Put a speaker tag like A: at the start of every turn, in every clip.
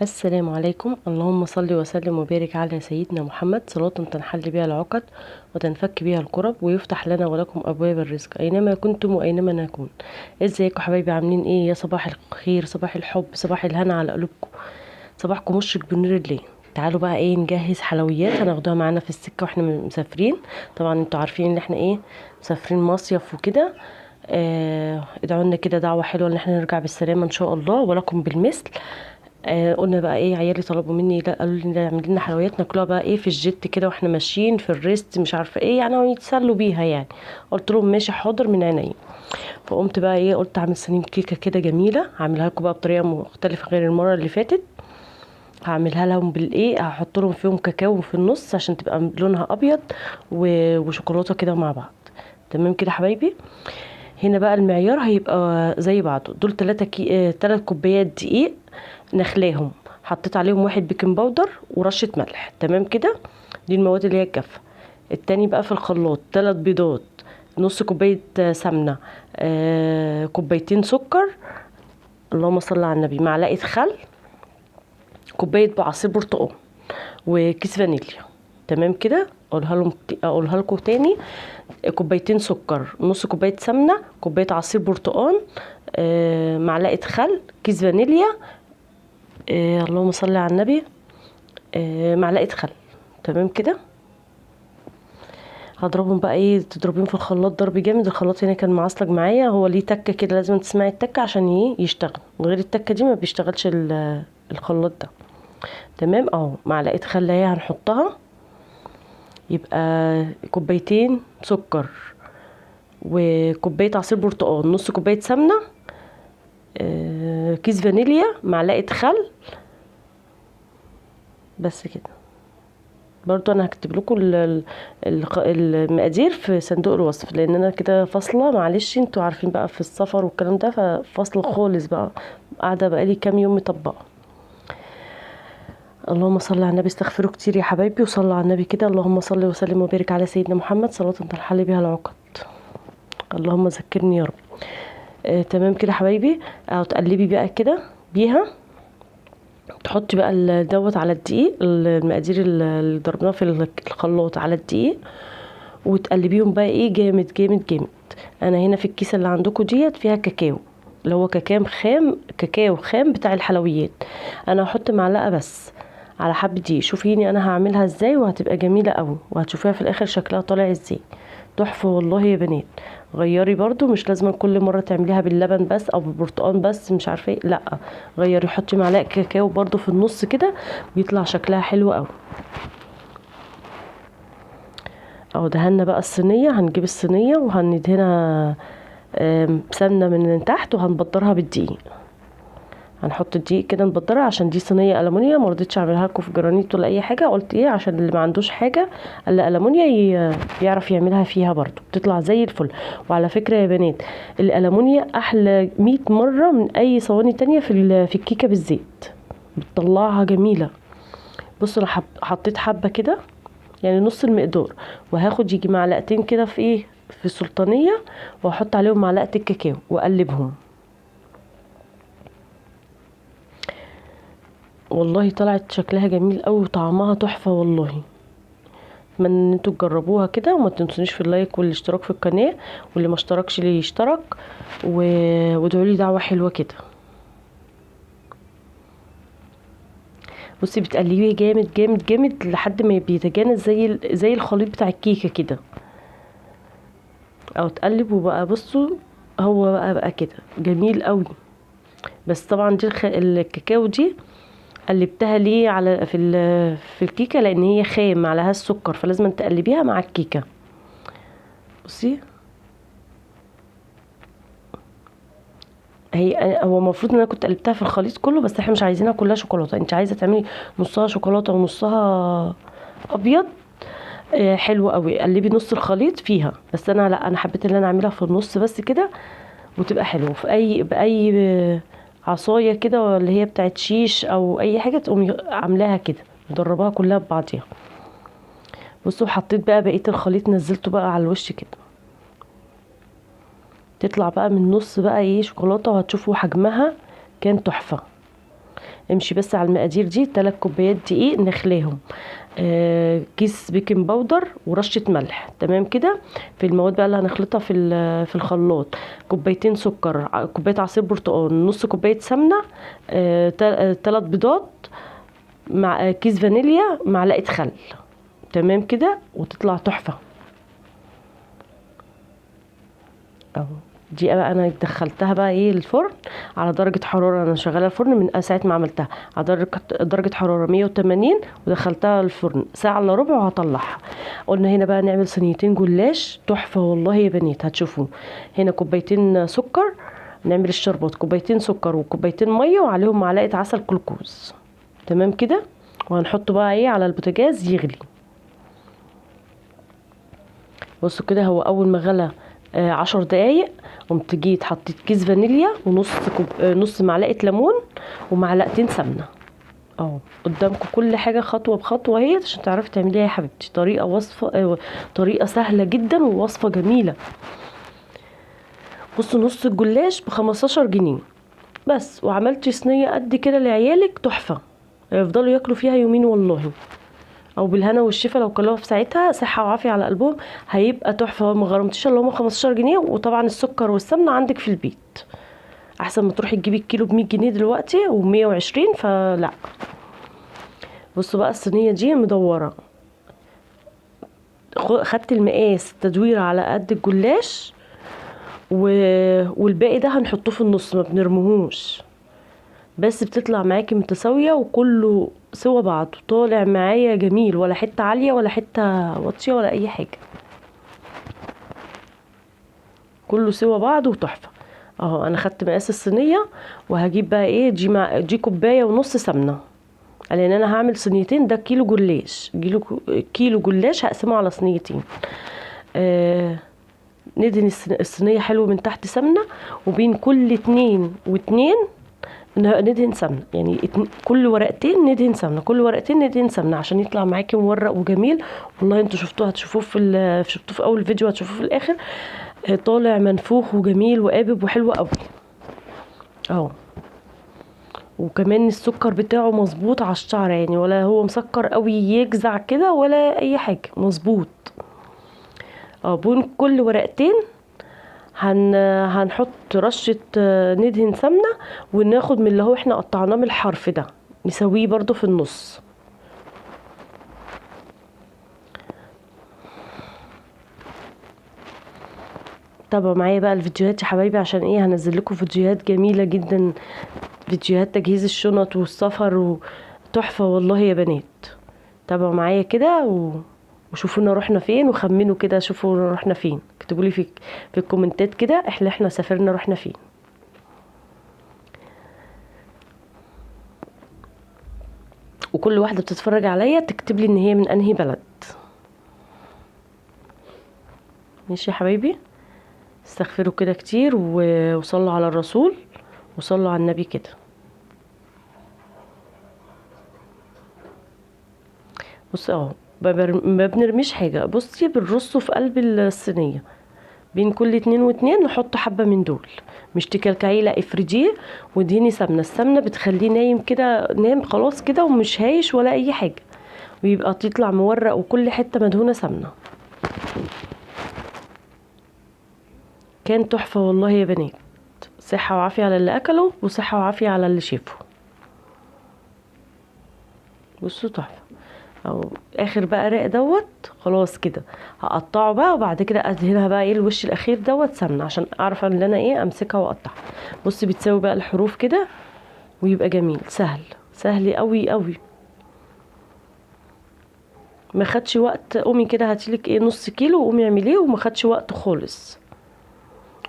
A: السلام عليكم. اللهم صل وسلم وبارك على سيدنا محمد، صلاة تنحل بها العقد وتنفك بها الكرب ويفتح لنا ولكم أبواب الرزق أينما كنتم وأينما نكون. ازيكم حبايبي؟ عاملين ايه؟ يا صباح الخير، صباح الحب، صباح الهنا على قلوبكم، صباحكم مشرق بنور الليل. تعالوا بقى ايه نجهز حلويات هناخدوها معانا في السكة واحنا مسافرين. طبعا انتوا عارفين ان احنا ايه، مسافرين مصيف وكده. ادعوا لنا كده دعوة حلوة ان احنا نرجع بالسلامة ان شاء الله ولكم بالمثل. قلنا بقى ايه، عيالي طلبوا مني، لا قالوا لي اعمل لنا حلويات ناكلوها بقى ايه في الجيت كده واحنا ماشيين في الريست مش عارفه ايه يعني، يتسلوا بيها يعني. قلت لهم ماشي حاضر من عينيا. فقمت بقى ايه، قلت اعمل صينيه كيكه كده جميله، هعملها لكم بقى بطريقه مختلفه غير المره اللي فاتت. هعملها لهم بالايه، هحط لهم فيهم كاكاو في النص عشان تبقى لونها ابيض وشوكولاته كده مع بعض. تمام كده حبايبي. هنا بقى المعيار هيبقى زي بعضه، دول 3 كوبايات دقيق نخلاهم، حطيت عليهم 1 بيكنج باودر ورشة ملح. تمام كده، دي المواد اللي هي الجافة. التاني بقى في الخلاط 3 بيضات، نص كوباية سمنة، كوبايتين سكر، اللهم صل على النبي، معلقة خل، كوباية عصير برتقال، وكيس فانيليا. تمام كده، اقولها لكم تاني: كوبايتين سكر، نص كوبايه سمنه، كوبايه عصير برتقال، معلقه خل، كيس فانيليا، اللهم صل على النبي، معلقه خل. تمام كده. هضربهم بقى ايه، تضربين في الخلاط ضرب جامد. الخلاط هنا كان معصلج معايا، هو ليه تكه كده، لازم تسمعي التكه عشان يشتغل، من غير التكه دي ما بيشتغلش الخلاط ده. تمام اهو، معلقه خل اهي هنحطها، يبقى كوبايتين سكر وكوبايه عصير برتقال، نص كوبايه سمنه، كيس فانيليا، معلقه خل. بس كده. برضو انا هكتب لكم المقادير في صندوق الوصف، لان انا كده فاصله، معلش انتوا عارفين بقى في السفر والكلام ده، ففاصله خالص بقى، قاعده بقالي كام يوم مطبقه. اللهم صل على النبي، استغفروا كتير يا حبايبي وصلوا على النبي كده. اللهم صل وسلم وبارك على سيدنا محمد، صلاه تنحل بها العقد. اللهم ذكرني يا رب. تمام كده حبايبي. تقلبي بقى كده بيها، تحطي بقى دوت على الدقيق، المقادير اللي ضربناها في الخلاط على الدقيق، وتقلبيهم بقى ايه جامد جامد جامد. انا هنا في الكيسه اللي عندكم ديت فيها كاكاو، اللي هو كاكاو خام بتاع الحلويات. انا هحط معلقه بس على حبه دي، شوفيني انا هعملها ازاي وهتبقى جميله قوي، وهتشوفيها في الاخر شكلها طالع ازاي. تحفه والله يا بنات. غيري برضو، مش لازم كل مره تعمليها باللبن بس او بالبرتقال بس، مش عارفه ايه، لا، غيري، حطي معلقه كاكاو برضو في النص كده، بيطلع شكلها حلو قوي. اهو دهنا بقى الصينيه، هنجيب الصينيه وهندهنها سمنه من تحت، وهنبطرها بالدقيق. هنحط الدقيق كده نبطرها، عشان دي صينيه المونيا، ما رضيتش اعملها لكم في جرانيت ولا اي حاجه، قلت ايه عشان اللي ما عندوش حاجه الا المونيا يعرف يعملها فيها برضو، بتطلع زي الفل. وعلى فكره يا بنات، الالمونيا احلى 100 مره من اي صواني تانية في الكيكه بالزيت، بتطلعها جميله. بصوا انا حطيت حبه كده، يعني نص المقدار، وهاخد يجي معلقتين كده في ايه، في السلطانيه، واحط عليهم معلقه الكاكاو واقلبهم. والله طلعت شكلها جميل قوي وطعمها تحفه والله. اتمنى ان انتوا تجربوها كده، وما تنسونيش في اللايك والاشتراك في القناه، واللي ما اشتركش ليه يشترك، وادعوا لي دعوه حلوه كده. بصي بتقلبيه جامد جامد جامد لحد ما بيتجانس زي الخليط بتاع الكيكه كده، او تقلب وبقى بصوا، هو بقى كده جميل قوي. بس طبعا دي الكاكاو دي قلبتها ليه على في الكيكه، لان هي خام عليها السكر، فلازم تقلبيها مع الكيكه. بصي، هو المفروض ان انا كنت قلبتها في الخليط كله، بس احنا مش عايزينها كلها شوكولاته، انت عايزه تعملي نصها شوكولاته ونصها ابيض، حلو قوي، قلبي نص الخليط فيها. بس انا لا، انا حبيت ان انا اعملها في النص بس كده، وتبقى حلوه في باي عصايه كده اللي هي بتاعت شيش او اي حاجه، تقومي عاملاها كده مدرباها كلها ببعضيها. بصوا حطيت بقى بقيه الخليط، نزلته بقى على الوش كده، تطلع بقى من النص بقى ايه شوكولاته، وهتشوفوا حجمها كان تحفه. امشي بس على المقادير دي: 3 كوبايات دقيق نخلاهم، كيس بيكنج باودر ورشه ملح. تمام كده. في المواد بقى اللي هنخلطها في الخلاط: كوبايتين سكر، كوبايه عصير برتقال، نص كوبايه سمنه، 3 بيضات، مع كيس فانيليا، معلقه خل. تمام كده، وتطلع تحفه اهو. دي بقى انا دخلتها بقى ايه الفرن على درجه حراره، انا شغاله الفرن من ساعه ما عملتها على درجه حراره 180، ودخلتها الفرن ساعه الا ربع وهطلعها. قلنا هنا بقى نعمل صينيتين جلاش تحفه والله يا بنات، هتشوفوا. هنا كوبايتين سكر، نعمل الشربات: كوبايتين سكر وكوبايتين ميه وعليهم معلقه عسل كلوكوز. تمام كده. وهنحطه بقى ايه على البوتاجاز يغلي. بصوا كده، هو اول ما غلى 10 دقايق قمت جيت حطيت كيس فانيليا ونص نص معلقه ليمون ومعلقتين سمنه اهو. قدامكم كل حاجه خطوه بخطوه اهي عشان تعرفي تعمليها يا حبيبتي. طريقه وصفه طريقه سهله جدا ووصفه جميله. بصوا، نص الجلاش ب15 جنيه بس، وعملتي صينيه قد كده لعيالك تحفه، يفضلوا ياكلوا فيها يومين والله. او بالهنا والشفا لو كلوها في ساعتها، صحه وعافيه على قلبهم، هيبقى تحفه. ما غرمتيش الا هم 15 جنيه، وطبعا السكر والسمنه عندك في البيت، احسن ما تروحي تجيبي الكيلو ب 100 جنيه دلوقتي و120، فلا. بصوا بقى، الصينيه دي مدوره، خدت المقاس تدويره على قد الجلاش والباقي ده هنحطه في النص، ما بنرموهوش، بس بتطلع معاكي متساويه وكله سوا بعض، طالع معايا جميل، ولا حته عاليه ولا حته واطيه ولا اي حاجه، كله سوا بعض وتحفه اهو. انا خدت مقاس الصينيه، وهجيب بقى ايه دي كوبايه ونص سمنه، لان انا هعمل صينيتين، ده كيلو جلاش، كيلو جلاش هقسمه على صينيتين. ندهن الصينيه حلو من تحت سمنه، وبين كل 2 و2 ندهن سمنه، يعني كل ورقتين ندهن سمنه، كل ورقتين ندهن سمنه عشان يطلع معاكي مورق وجميل. والله انتوا شفتوه، هتشوفوه شفتوه في اول فيديو، هتشوفوه في الاخر، طالع منفوخ وجميل وقابب وحلو قوي اهو. وكمان السكر بتاعه مظبوط على الشعر، يعني ولا هو مسكر قوي يجزع كده ولا اي حاجه، مظبوط بين كل ورقتين هنحط رشه ندهن سمنه، وناخد من اللي هو احنا قطعناه من الحرف ده نسويه برضو في النص. تابعوا معايا بقى الفيديوهات يا حبايبي، عشان ايه هنزل لكم فيديوهات جميله جدا، فيديوهات تجهيز الشنط والسفر تحفه والله يا بنات. تابعوا معايا كده وشوفونا رحنا فين، وخمنوا كده شوفوا رحنا فين، اكتبوا لي في الكومنتات كده احنا سافرنا رحنا فين. وكل واحده بتتفرج عليا تكتب لي ان هي من انهي بلد. ماشي يا حبايبي، استغفروا كده كتير وصلوا على الرسول وصلوا على النبي كده. بص اهو، ما بنرميش حاجه. بصي، بنرصه في قلب الصينيه، بين كل 2 و2 نحط حبه من دول، مش تكلكعيه، لا افرديه وادهني سمنه. السمنه بتخليه نايم كده، نام خلاص كده ومش هايش ولا اي حاجه، ويبقى تطلع مورق وكل حته مدهونه سمنه. كان تحفه والله يا بنات، صحه وعافيه على اللي اكله وصحه وعافيه على اللي شافه. بصوا تحفه. او اخر بقى رق خلاص كده هقطعه بقى، وبعد كده ادهنها بقى ايه الوش الاخير سمنه، عشان اعرف ان انا ايه امسكها واقطعها. بصي بتساوي بقى الحروف كده ويبقى جميل، سهل قوي قوي، ما خدش وقت. قومي كده هاتيلك ايه نص كيلو وقومي اعمليه، وما خدش وقت خالص.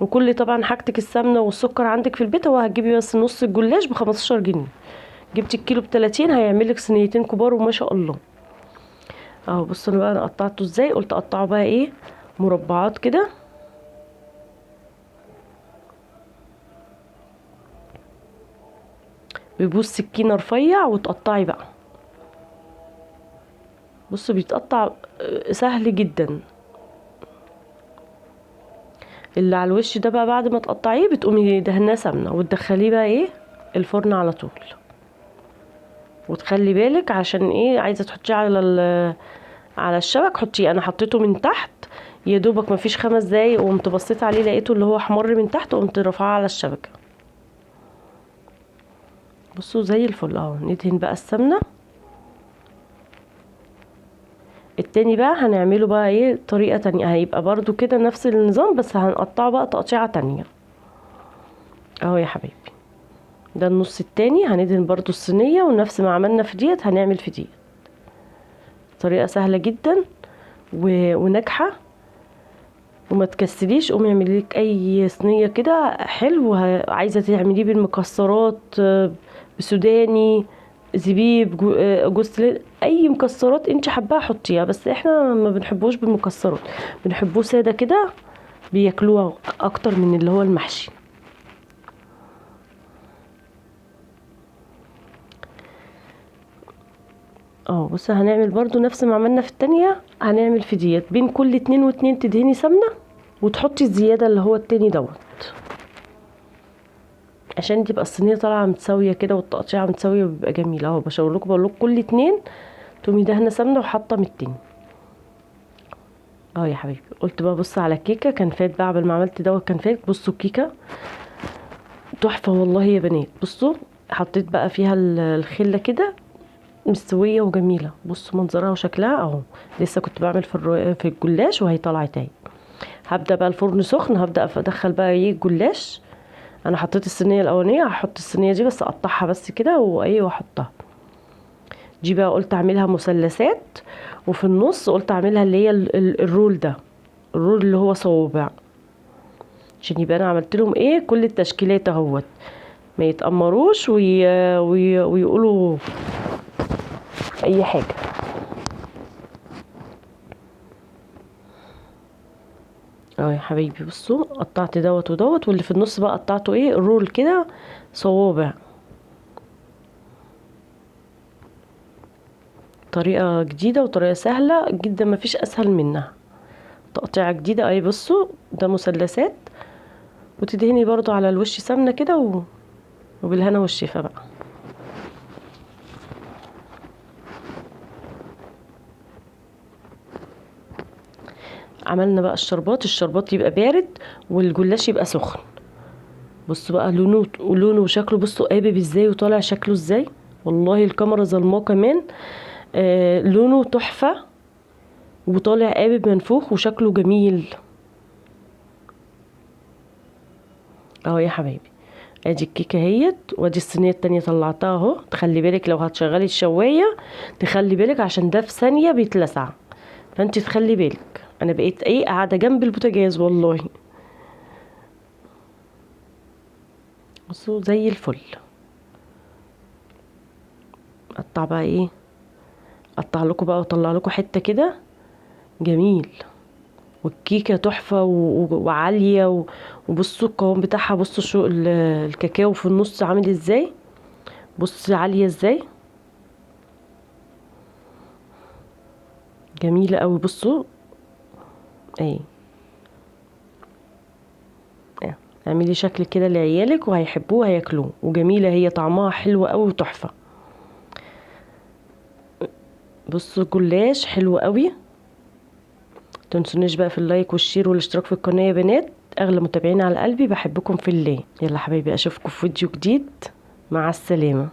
A: وكل طبعا حاجتك السمنه والسكر عندك في البيت، هو هتجيبي بس نص الجلاش ب15 جنيه، جبتي الكيلو ب30 هيعملك صينيتين كبار وما شاء الله اهو. بصوا انا قطعته ازاي، قلت اقطعه بقى ايه مربعات كده، بيبوظ سكينه رفيع وتقطعي بقى. بصوا بيتقطع سهل جدا. اللي على الوش ده بقى بعد ما تقطعيه بتقومي دهناه سمنه وتدخليه بقى ايه الفرن على طول. وتخلي بالك عشان ايه، عايزه تحطيه على الشبك حطيه. انا حطيته من تحت يا دوبك مفيش 5 دقايق، وقمت بصيت عليه لقيته اللي هو احمر من تحت، وقمت رافعاه على الشبكه. بصوا زي الفل اهو. ندهن بقى السمنه. التاني بقى هنعمله بقى ايه طريقه تانية، هيبقى برضو كده نفس النظام، بس هنقطعه بقى تقطيعه تانية اهو يا حبيبي. ده النص التاني هندهن برضو الصينيه، ونفس ما عملنا في ديت هنعمل في ديت. طريقه سهله جدا وناجحه. وما تكسليش، قومي اعملي لك اي صينيه كده حلو. عايزه تعمليه بالمكسرات، بسوداني، زبيب، جوز اي مكسرات انت حباها حطيها، بس احنا ما بنحبوش بالمكسرات، بنحبوه ساده كده، بياكلوها اكتر من اللي هو المحشي. بصي هنعمل برضو نفس ما عملنا في التانية، هنعمل في ديت بين كل 2 و2 تدهني سمنه، وتحطي الزياده اللي هو التاني دوت، عشان تبقى الصينيه طالعه متساويه كده والتقطيعه متساويه وبيبقى جميل اهو. بشاور لكم بقول لكم كل 2 تقومي دهنه سمنه وحاطه من التاني يا حبيبي. قلت بقى بص على الكيكه، كان فات بقى قبل ما عملت دوت، كان فات. بصوا الكيكه تحفه والله يا بنات. بصوا حطيت بقى فيها الخله كده مستويه وجميله. بصوا منظرها وشكلها اهو. لسه كنت بعمل في الجلاش وهي طالعه تاني. هبدا بقى الفرن سخن، هبدا ادخل بقى ايه الجلاش. انا حطيت الصينيه الاولانيه، هحط الصينيه دي بس اقطعها بس كده واحطها. دي بقى قلت اعملها مثلثات، وفي النص قلت اعملها اللي هي الرول ده، الرول اللي هو صوابع، عشان يبقى انا عملت لهم ايه كل التشكيلات اهوت، ما يتأمروش ويقولوا اي حاجه. يا حبايبي بصوا قطعت دوت ودوت، واللي في النص بقى قطعته ايه رول كده صوابع. طريقه جديده وطريقه سهله جدا، مفيش اسهل منها. تقطيعه جديده اهي. بصوا ده مثلثات، وتدهني برضو على الوش سمنه كده وبالهنا والشفا بقى. عملنا بقى الشربات يبقى بارد والجلاش يبقى سخن. بصوا بقى لونه وشكله، بصوا قابب ازاي وطالع شكله ازاي، والله الكاميرا ظلماه كمان. لونه تحفه وطالع قابب منفوخ وشكله جميل اهو يا حبايبي. ادي الكيكه اهيت، وادي الصينيه التانية طلعتها اهو. تخلي بالك لو هتشغلي الشوايه، تخلي بالك عشان ده في ثانيه بيتلسع، فانت تخلي بالك. انا بقيت ايه قاعده جنب البوتاجاز والله. بصوا زي الفل. اقطع بقى ايه، اقطع لكم بقى واطلع لكم حته كده جميل. والكيكه تحفه وعاليه وبصوا القوام بتاعها. بصوا شو الكاكاو في النص عامل ازاي، بص عاليه ازاي، جميله قوي. بصوا ايه، اعملي شكل كده لعيالك وهيحبوه هياكلوه، وجميله هي طعمها حلو قوي وتحفه. بصوا جلاش حلو قوي. تنسونيش بقى في اللايك والشير والاشتراك في القناه يا بنات. اغلى متابعين على قلبي، بحبكم في الله. يلا حبايبي اشوفكم في فيديو جديد، مع السلامه.